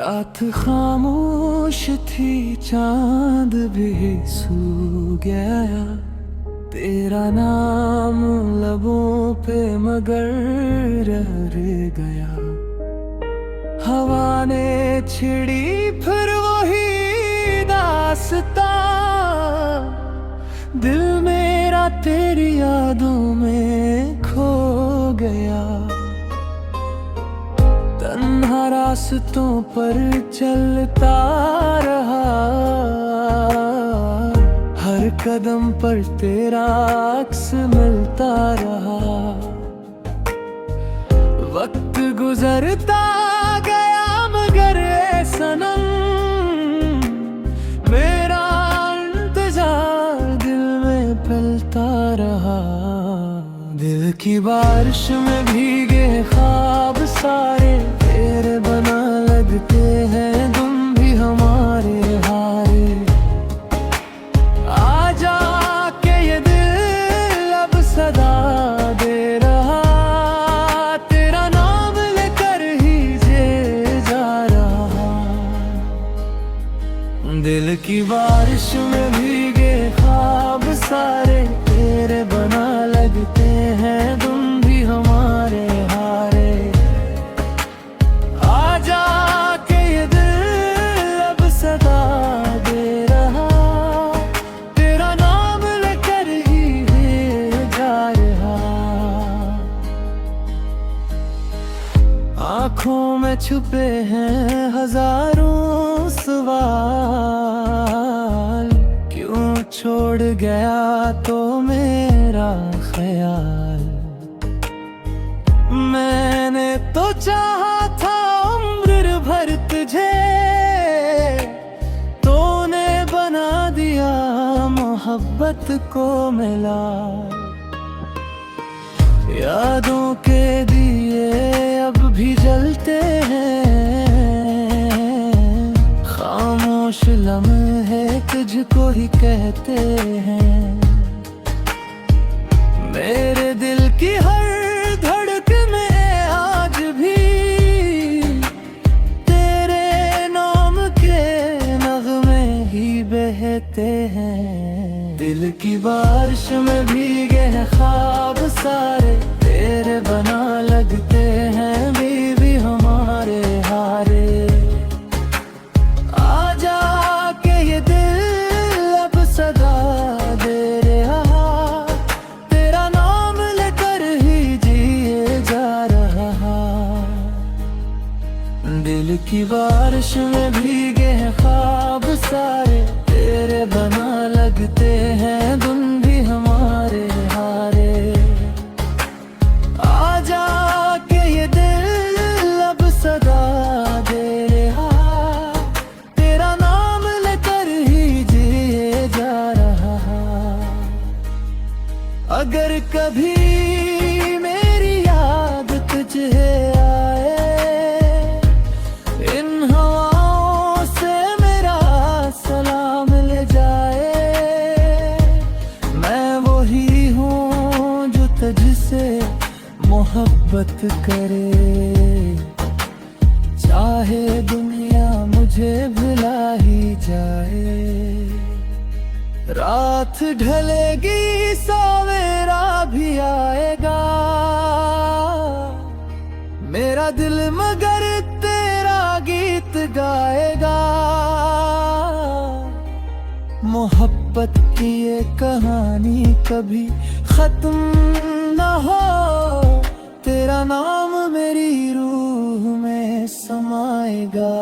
रात खामोश थी, चांद भी सो गया। तेरा नाम लबों पे मगर रह गया। हवा ने छिड़ी फिर वही दास्तां, दिल मेरा तेरी यादों में खो गया। तन्हा रास्तों पर चलता रहा, हर कदम पर तेरा अक्स मिलता रहा। वक्त गुजरता गया मगर ए सनम, मेरा इंतजार दिल में पलता रहा। दिल की बारिश में भीगे ख्वाब सारे तेरे बना लगते हैं, तुम भी हमारे हारे। आजा के ये दिल अब सदा दे रहा, तेरा नाम लेकर ही जे जा रहा। दिल की बारिश में भीगे ख्वाब सारे तेरे बना लगते हैं, तुम भी हमारे हारे। आजा के ये दिल अब सदा दे रहा, तेरा नाम लेकर ही जा रहा। आँखों में छुपे हैं हजारों सवाल, क्यों छोड़ गया तो मेरा ख्याल। मैंने तो चाहा था उम्र भर तुझे, तूने बना दिया मोहब्बत को मिला। यादों के दिए अब भी जलते हैं, खामोश लम्हे तुझको ही कहते हैं। मेरे दिल की हर धड़कन में आज भी तेरे नाम के नगमे ही बहते हैं। दिल की बारिश में भीगे हैं ख्वाब सारे तेरे बना लगते हैं, बीवी हमारे हारे। आजा के ये दिल अब सदा दे रहा, तेरा नाम लेकर ही जिए जा रहा। दिल की बारिश में भीगे हैं ख्वाब सारे तेरे बना लगते हैं, तुम भी हमारे हारे। आजा के ये दिल अब सदा दे रहा, तेरा नाम लेकर ही जिए जा रहा। अगर कभी मेरी याद तुझे आए, इन हवाओं से मेरा सलाम ले जाए। मैं वही हूँ जो तुझसे मोहब्बत करे, चाहे दुनिया मुझे भुला ही जाए। रात ढलेगी सवेरा भी आएगा, मेरा दिल मगर तेरा गीत गाएगा। मोहब्बत की ये कहानी कभी खत्म न हो, तेरा नाम मेरी रूह में समाएगा।